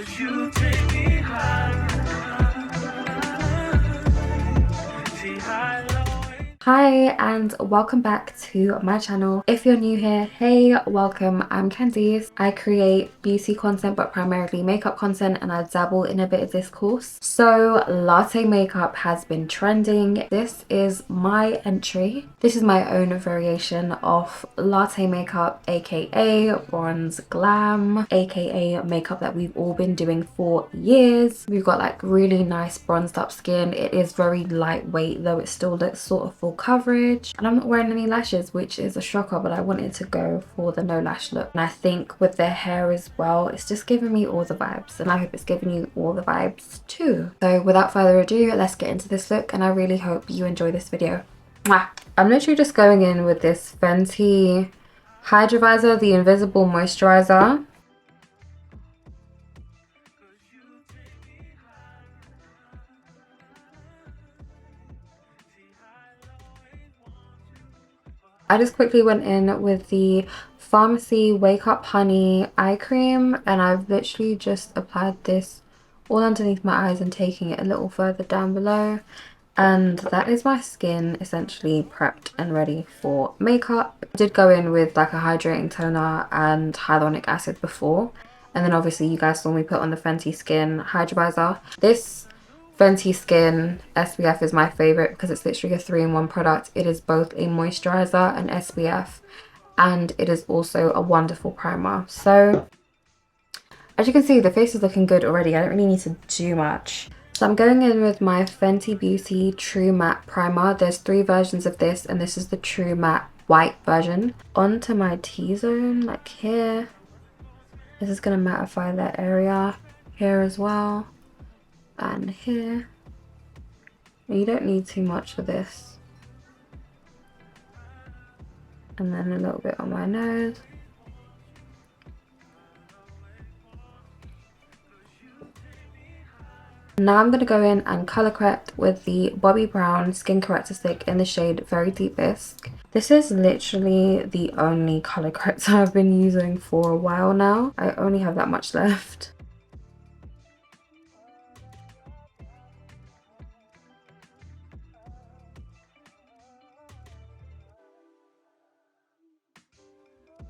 You take me high. See high, low. Hi and welcome back to my channel. If you're new here, hey, welcome. I'm Candice. I create beauty content but primarily makeup content, and I dabble in a bit of discourse. So latte makeup has been trending. This is my entry. This is my own variation of latte makeup, aka bronze glam, aka makeup that we've all been doing for years. We've got like really nice bronzed up skin. It is very lightweight though it still looks sort of full coverage, and I'm not wearing any lashes, which is a shocker, but I wanted to go for the no lash look. And I think with their hair as well, it's just giving me all the vibes, and I hope it's giving you all the vibes too. So without further ado, let's get into this look, and I really hope you enjoy this video. Mwah! I'm literally just going in with this Fenty Hydra Visor, the invisible moisturizer. I just quickly went in with the Farmacy Wake Up Honey eye cream, and I've literally just applied this all underneath my eyes and taking it a little further down below. And that is my skin essentially prepped and ready for makeup. I did go in with like a hydrating toner and hyaluronic acid before, and then obviously you guys saw me put on the Fenty Skin Hydrovisor. This Fenty Skin SPF is my favorite because it's literally a 3-in-1 product. It is both a moisturizer and SPF, and it is also a wonderful primer. So as you can see, the face is looking good already. I don't really need to do much. So I'm going in with my Fenty Beauty True Matte Primer. There's 3 versions of this, and this is the True Matte White version. Onto my T-zone, like here. This is going to mattify that area here as well. And here. You don't need too much for this. And then a little bit on my nose. Now I'm going to go in and colour correct with the Bobbi Brown Skin Corrector Stick in the shade Very Deep Bisque. This is literally the only colour corrector I've been using for a while now. I only have that much left.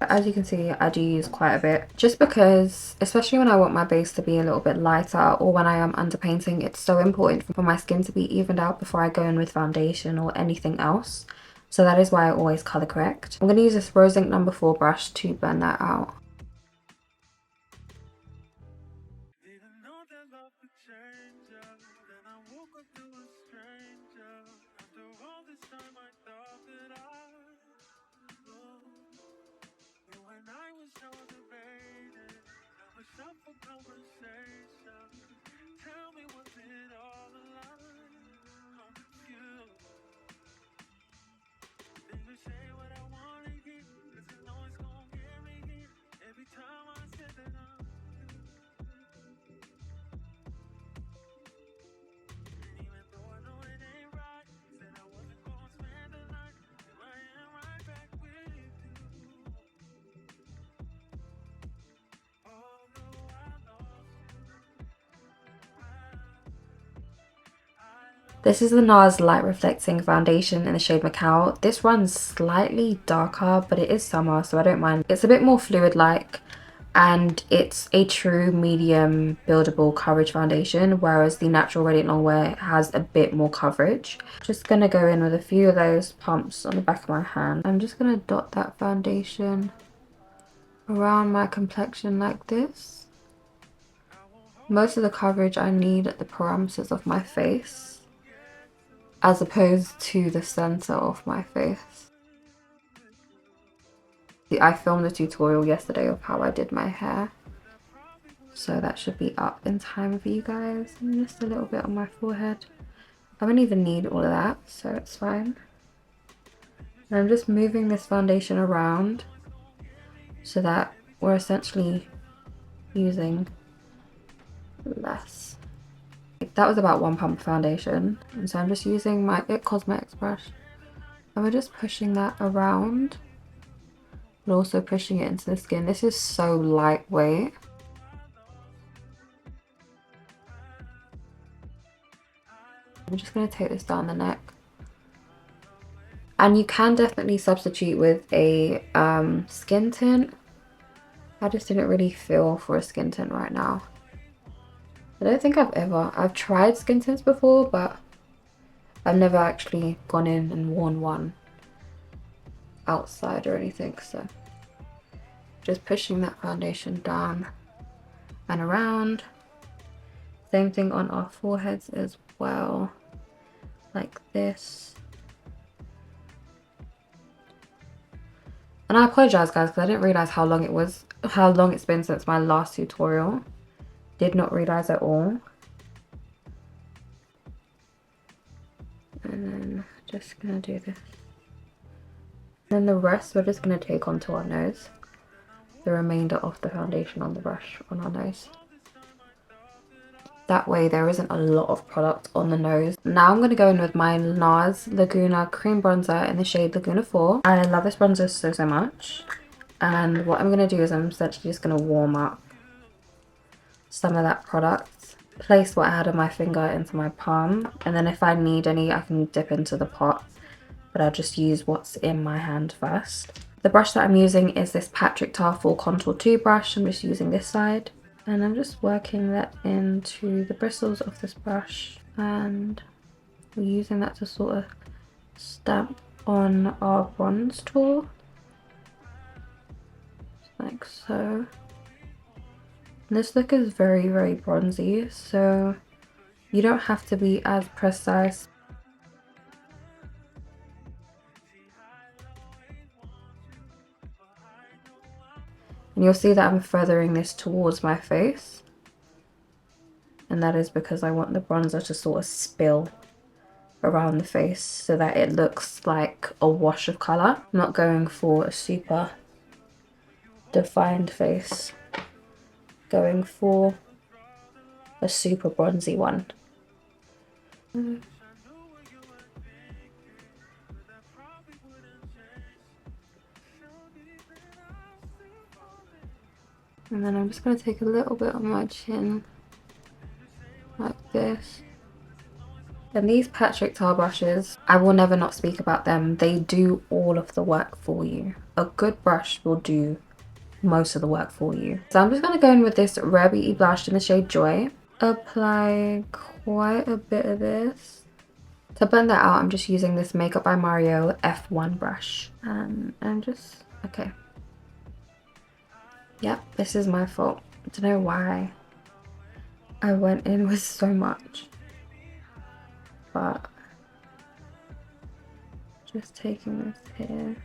As you can see, I do use quite a bit, just because, especially when I want my base to be a little bit lighter or when I am underpainting, it's so important for my skin to be evened out before I go in with foundation or anything else. So that is why I always colour correct. I'm going to use this Rose Ink No. 4 brush to blend that out. This is the Nars Light Reflecting Foundation in the shade Macao. This runs slightly darker, but it is summer, so I don't mind. It's a bit more fluid-like, and it's a true medium buildable coverage foundation, whereas the Natural Radiant Longwear has a bit more coverage. Just gonna go in with a few of those pumps on the back of my hand. I'm just gonna dot that foundation around my complexion like this. Most of the coverage I need at the parameters of my face, as opposed to the center of my face. I filmed a tutorial yesterday of how I did my hair, so that should be up in time for you guys. And just a little bit on my forehead. I don't even need all of that, so it's fine. And I'm just moving this foundation around so that we're essentially using less. That was about 1 pump of foundation, and so I'm just using my IT Cosmetics brush, and we're just pushing that around, but also pushing it into the skin. This is so lightweight. I'm just going to take this down the neck. And you can definitely substitute with a skin tint. I just didn't really feel for a skin tint right now. I don't think I've tried skin tints before, but I've never actually gone in and worn one outside or anything. So just pushing that foundation down and around. Same thing on our foreheads as well, like this. And I apologize guys, because I didn't realize how long it's been since my last tutorial. Did not realize at all. And then just gonna do this. Then the rest we're just gonna take onto our nose. The remainder of the foundation on the brush on our nose. That way there isn't a lot of product on the nose. Now I'm going to go in with my Nars Laguna cream bronzer in the shade Laguna 4. I love this bronzer so much. And what I'm going to do is I'm essentially just going to warm up some of that product. Place what I had on my finger into my palm. And then if I need any, I can dip into the pot. But I'll just use what's in my hand first. The brush that I'm using is this Patrick Ta Full Contour 2 brush. I'm just using this side. And I'm just working that into the bristles of this brush, and we're using that to sort of stamp on our bronze tool, like so. And this look is very bronzy, so you don't have to be as precise. And you'll see that I'm feathering this towards my face. And that is because I want the bronzer to sort of spill around the face so that it looks like a wash of colour. I'm not going for a super defined face. Going for a super bronzy one. And then I'm just going to take a little bit on my chin, like this. And these Patrick Ta brushes, I will never not speak about them. They do all of the work for you. A good brush will do most of the work for you. So I'm just going to go in with this Rare Beauty blush in the shade Joy. Apply quite a bit of this. To blend that out, I'm just using this Makeup by Mario F1 brush. And I'm just, okay. Yep, this is my fault. I don't know why I went in with so much. But just taking this here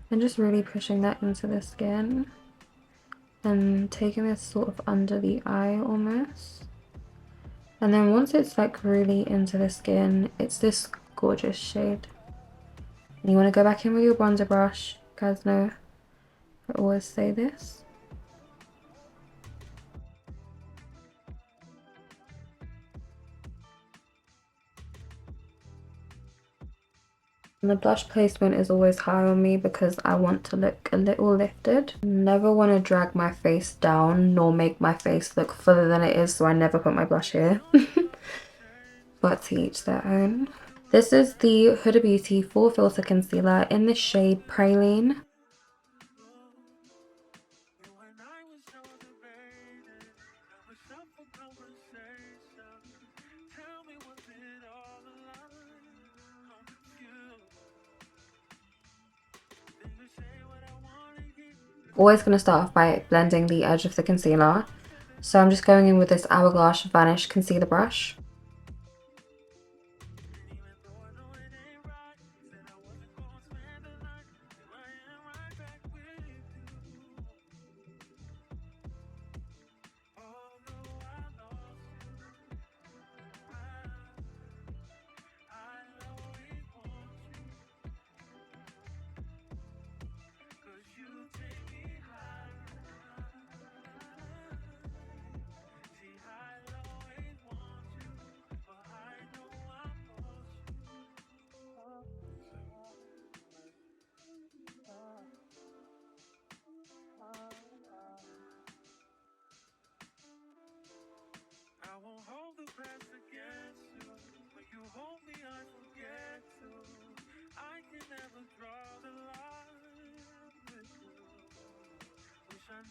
and just really pushing that into the skin and taking this sort of under the eye almost. And then once it's like really into the skin, it's this gorgeous shade. And you want to go back in with your bronzer brush. You guys know I always say this. And the blush placement is always high on me because I want to look a little lifted. Never want to drag my face down nor make my face look fuller than it is, so I never put my blush here. But to each their own. This is the Huda Beauty Full Filter Concealer in the shade Praline. Always going to start off by blending the edge of the concealer. So I'm just going in with this Hourglass Vanish Concealer brush.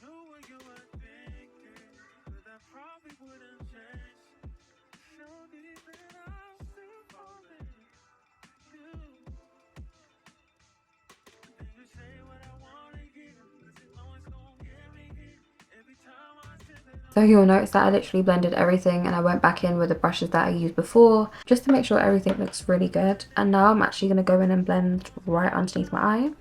knew what you were thinking, but that probably wouldn't change. So deep that I'm still falling. You, and you say what I wanna hear, 'cause you know it's gonna get me here. Every time I sit there. So you'll notice that I literally blended everything and I went back in with the brushes that I used before just to make sure everything looks really good. And now I'm actually going to go in and blend right underneath my eye.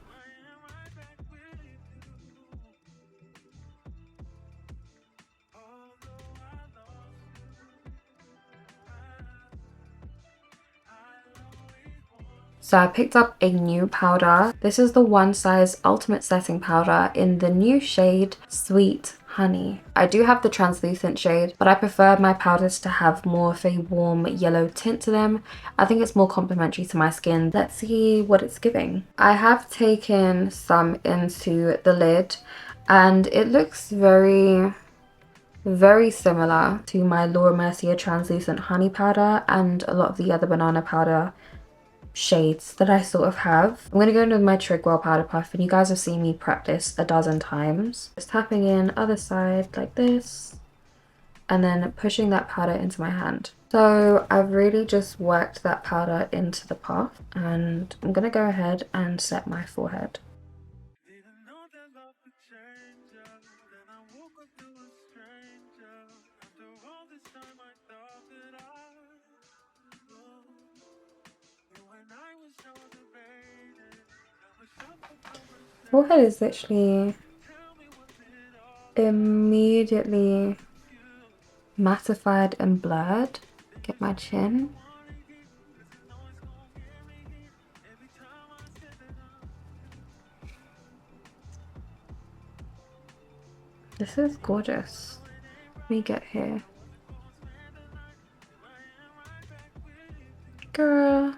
So I picked up a new powder. This is the One Size Ultimate Setting Powder in the new shade Sweet Honey. I do have the translucent shade, but I prefer my powders to have more of a warm yellow tint to them. I think it's more complementary to my skin. Let's see what it's giving. I have taken some into the lid and it looks very similar to my Laura Mercier translucent honey powder and a lot of the other banana powder shades that I sort of have. I'm going to go in with my Trigwell powder puff, and you guys have seen me prep this a dozen times. Just tapping in other side like this and then pushing that powder into my hand. So I've really just worked that powder into the puff and I'm going to go ahead and set my forehead. Didn't know that love could change ya. Then I woke up to a stranger. After all this time I thought that I when I was so debated, I was up for conversation. Forehead is literally Tell me what's it all immediately mattified and blurred. Get my chin. This is gorgeous. Let me get here. Girl.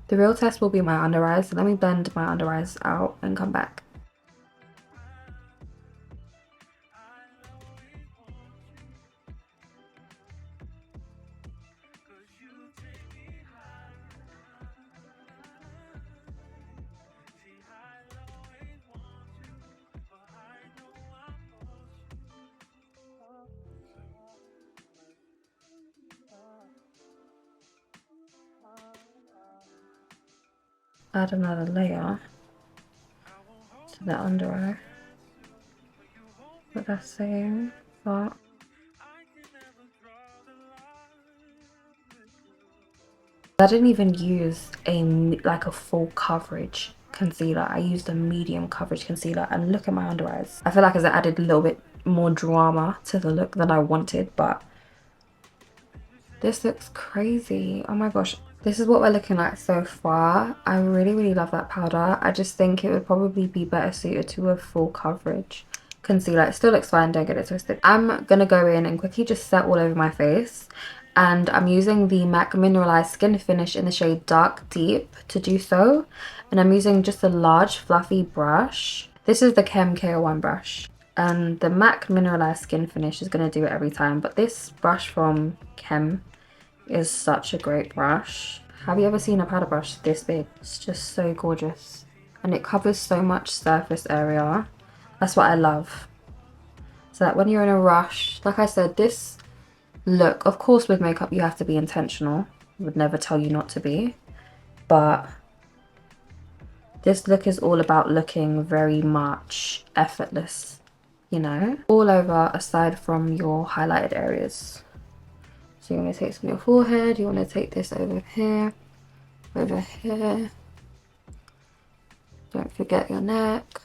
The real test will be my under eyes, so let me blend my under eyes out and come back. Add another layer to the under eye. But that's saying that I didn't even use a full coverage concealer. I used a medium coverage concealer, and look at my under eyes. I feel like as I added a little bit more drama to the look than I wanted, but this looks crazy. Oh my gosh. This is what we're looking at so far. I really love that powder. I just think it would probably be better suited to a full coverage concealer. It still looks fine, don't get it twisted. I'm gonna go in and quickly just set all over my face, and I'm using the MAC Mineralized Skin Finish in the shade Dark Deep to do so, and I'm using just a large fluffy brush. This is the Chem KO1 brush, and the MAC Mineralized Skin Finish is going to do it every time, but this brush from Chem is such a great brush. Have you ever seen a powder brush this big? It's just so gorgeous, and it covers so much surface area. That's what I love. So that when you're in a rush, like I said, this look, of course with makeup you have to be intentional. I would never tell you not to be, but this look is all about looking very much effortless, you know, all over aside from your highlighted areas. So you want to take some of your forehead, you want to take this over here, over here. Don't forget your neck.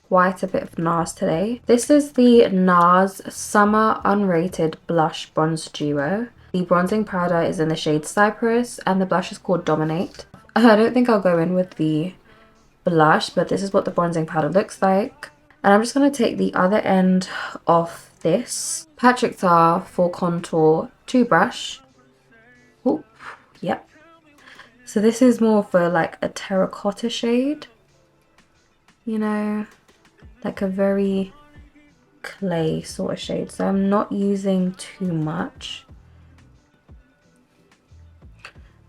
Quite a bit of Nars today. This is the Nars Summer Unrated Blush Bronze Duo. The bronzing powder is in the shade Cypress and the blush is called Dominate. I don't think I'll go in with the blush, but this is what the bronzing powder looks like. And I'm just going to take the other end of this Patrick Star Full Contour 2 brush. Oop, yep. So this is more for like a terracotta shade, you know, like a very clay sort of shade. So I'm not using too much,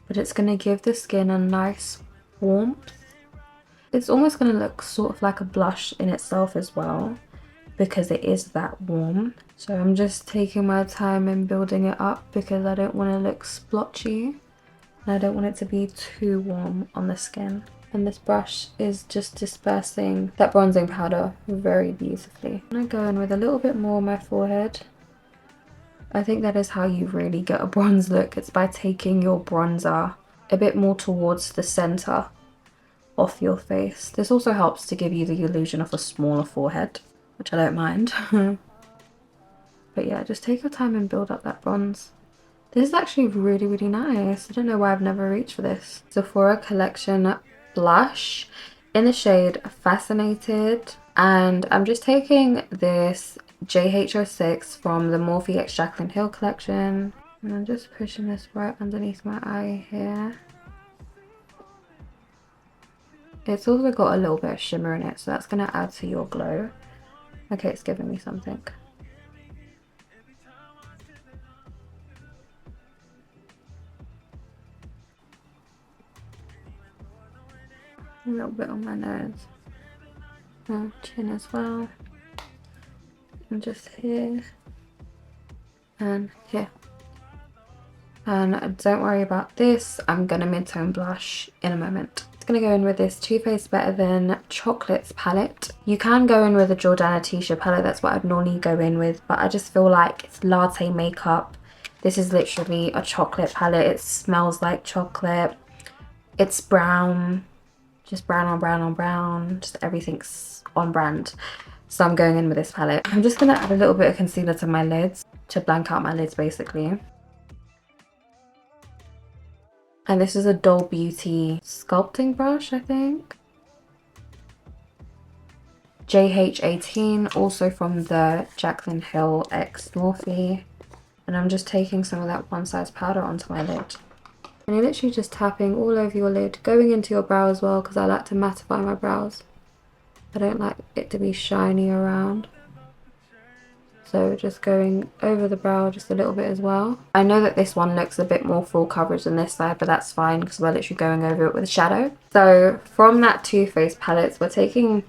but it's going to give the skin a nice warmth. It's almost going to look sort of like a blush in itself as well. because it is that warm. So I'm just taking my time and building it up because I don't want to look splotchy and I don't want it to be too warm on the skin. And this brush is just dispersing that bronzing powder very beautifully. I'm going to go in with a little bit more on my forehead. I think that is how you really get a bronze look. It's by taking your bronzer a bit more towards the center of your face. This also helps to give you the illusion of a smaller forehead, which I don't mind. But yeah, just take your time and build up that bronze. This is actually really, really nice. I don't know why I've never reached for this. Sephora Collection blush in the shade Fascinated. And I'm just taking this JH06 from the Morphe x Jaclyn Hill collection. And I'm just pushing this right underneath my eye here. It's also got a little bit of shimmer in it, so that's going to add to your glow. Okay, it's giving me something. A little bit on my nose. Oh, chin as well. And just here. And here. And don't worry about this. I'm going to mid-tone blush in a moment. Gonna go in with this Too Faced Better Than Chocolates palette. You can go in with a Jordana Tisha palette, that's what I'd normally go in with, but I just feel like it's Latte Makeup. This is literally a chocolate palette. It smells like chocolate. It's brown, just brown on brown on brown, just everything's on brand. So I'm going in with this palette. I'm just gonna add a little bit of concealer to my lids to blank out my lids basically. And this is a Doll Beauty sculpting brush, I think. JH18, also from the Jaclyn Hill x Morphe. And I'm just taking some of that one size powder onto my lid. And you're literally just tapping all over your lid, going into your brow as well, because I like to mattify my brows. I don't like it to be shiny around. So just going over the brow just a little bit as well. I know that this one looks a bit more full coverage than this side, but that's fine because we're literally going over it with a shadow. So from that Too Faced palette, we're taking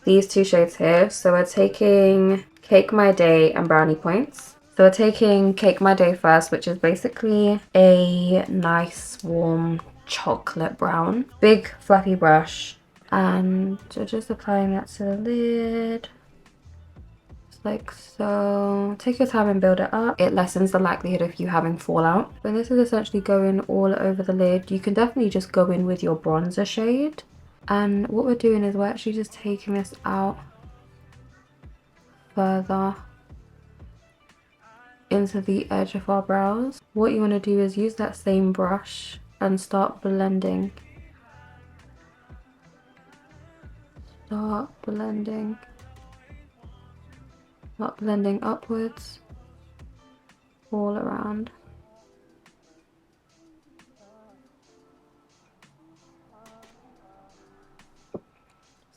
these two shades here. So we're taking Cake My Day and Brownie Points. So we're taking Cake My Day first, which is basically a nice warm chocolate brown. Big fluffy brush. And we're just applying that to the lid. Like so. Take your time and build it up. It lessens the likelihood of you having fallout. But this is essentially going all over the lid. You can definitely just go in with your bronzer shade. And what we're doing is we're actually just taking this out further into the edge of our brows. What you want to do is use that same brush and start blending. Start blending upwards all around.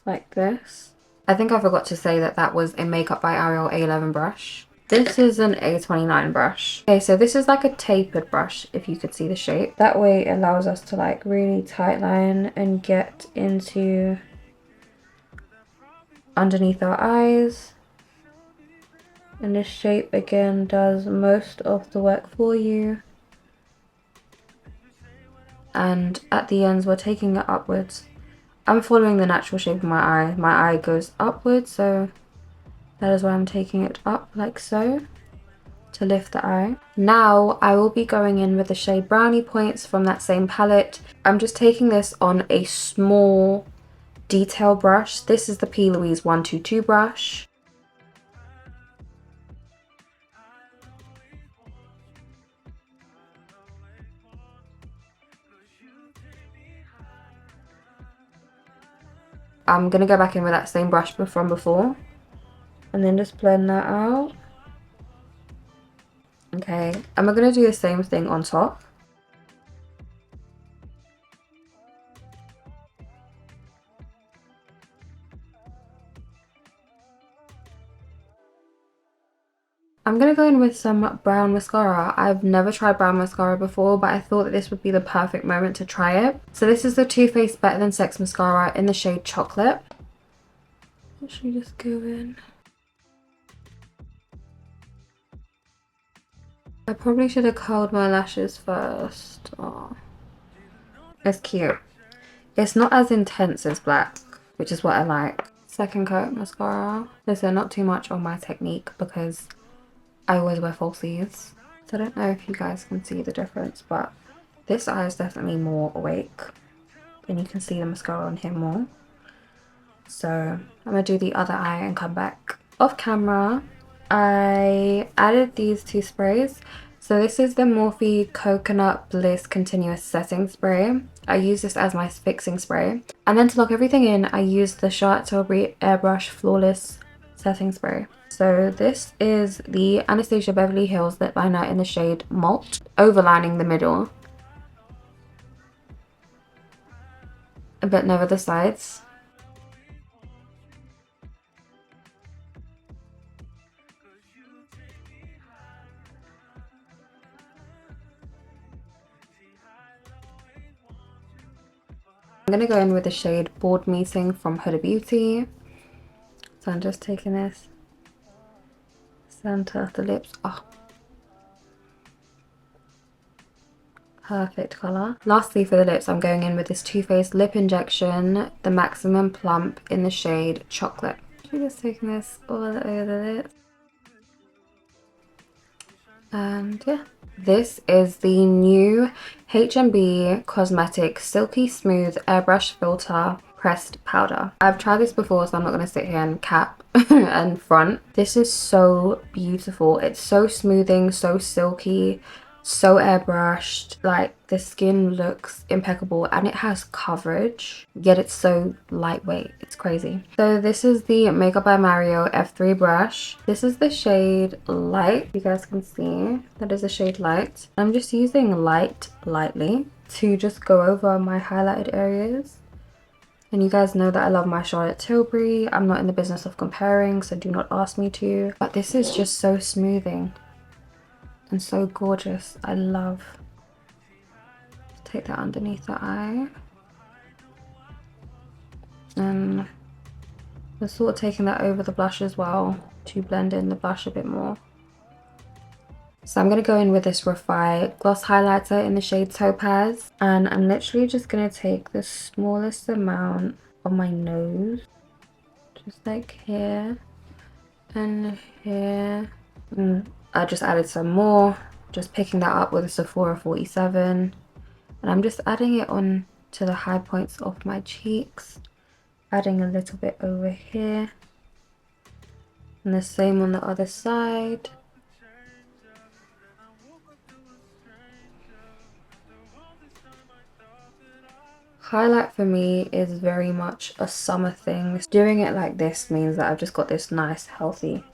Like this. I think I forgot to say that that was a Makeup by Ariel A11 brush. This is an A29 brush. Okay, so this is like a tapered brush, if you could see the shape. That way it allows us to like really tight line and get into underneath our eyes. And this shape again does most of the work for you. And at the ends we're taking it upwards. I'm following the natural shape of my eye. My eye goes upwards, so that is why I'm taking it up like so to lift the eye. Now I will be going in with the shade Brownie Points from that same palette. I'm just taking this on a small detail brush. This is the P. Louise 122 brush. I'm going to go back in with that same brush from before and then just blend that out. Okay, and we're going to do the same thing on top. I'm going to go in with some brown mascara. I've never tried brown mascara before, but I thought that this would be the perfect moment to try it. So this is the Too Faced Better Than Sex mascara in the shade Chocolate. Should we just go in? I probably should have curled my lashes first. Oh, it's cute. It's not as intense as black, which is what I like. Second coat mascara. Listen, not too much on my technique because I always wear falsies. So I don't know if you guys can see the difference, but this eye is definitely more awake. And you can see the mascara on here more. So I'm going to do the other eye and come back. Off camera, I added these two sprays. So this is the Morphe Coconut Bliss Continuous Setting Spray. I use this as my fixing spray. And then to lock everything in, I use the Charlotte Tilbury Airbrush Flawless Setting Spray. So this is the Anastasia Beverly Hills lip liner in the shade Malt, overlining the middle, but never the sides. I'm going to go in with the shade Board Meeting from Huda Beauty. So I'm just taking this center of the lips. Oh, perfect colour. Lastly, for the lips, I'm going in with this Too Faced Lip Injection, the Maximum Plump in the shade Chocolate. I'm just taking this all over the lips. And yeah. This is the new H&B Cosmetics Silky Smooth Airbrush Filter Pressed Powder. I've tried this before, so I'm not going to sit here and cap and front. This is so beautiful. It's so smoothing, so silky, so airbrushed. Like, the skin looks impeccable and it has coverage, yet it's so lightweight. It's crazy. So this is the Makeup by Mario F3 brush. This is the shade Light. You guys can see that is the shade Light. I'm just using Light lightly to just go over my highlighted areas. And you guys know that I love my Charlotte Tilbury. I'm not in the business of comparing, so do not ask me to. But this is just so smoothing and so gorgeous. I love. Take that underneath the eye. And we're sort of taking that over the blush as well to blend in the blush a bit more. So I'm going to go in with this Refy Gloss Highlighter in the shade Topaz. And I'm literally just going to take the smallest amount of my nose. Just like here and here. And I just added some more. Just picking that up with a Sephora 47. And I'm just adding it on to the high points of my cheeks. Adding a little bit over here. And the same on the other side. Highlight for me is very much a summer thing. Doing it like this means that I've just got this nice healthy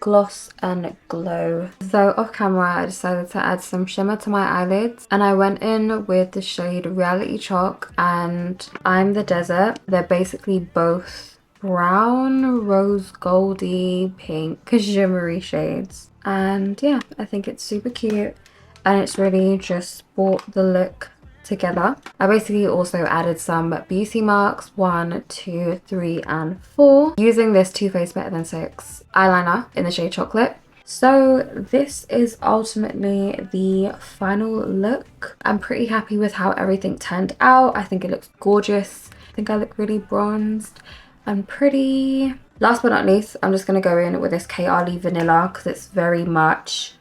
gloss and glow. So off camera, I decided to add some shimmer to my eyelids, and I went in with the shade Reality Chalk and I'm the Desert. They're basically both brown, rose goldy, pink, shimmery shades. And yeah, I think it's super cute and it's really just brought the look together. I basically also added some beauty marks 1, 2, 3 and 4 using this Too Faced Better Than Sex eyeliner in the shade Chocolate. So this is ultimately the final look. I'm pretty happy with how everything turned out. I think it looks gorgeous. I think I look really bronzed and pretty. Last but not least, I'm just going to go in with this Kayali Vanilla because it's very much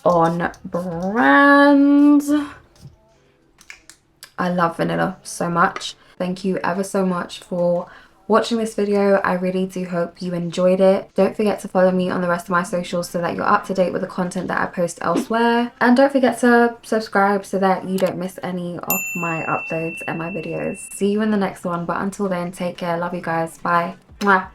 on brand. I love vanilla so much. Thank you ever so much for watching this video. I really do hope you enjoyed it. Don't forget to follow me on the rest of my socials so that you're up to date with the content that I post elsewhere. And don't forget to subscribe so that you don't miss any of my uploads and my videos. See you in the next one, but until then, take care. Love you guys. Bye. Mwah.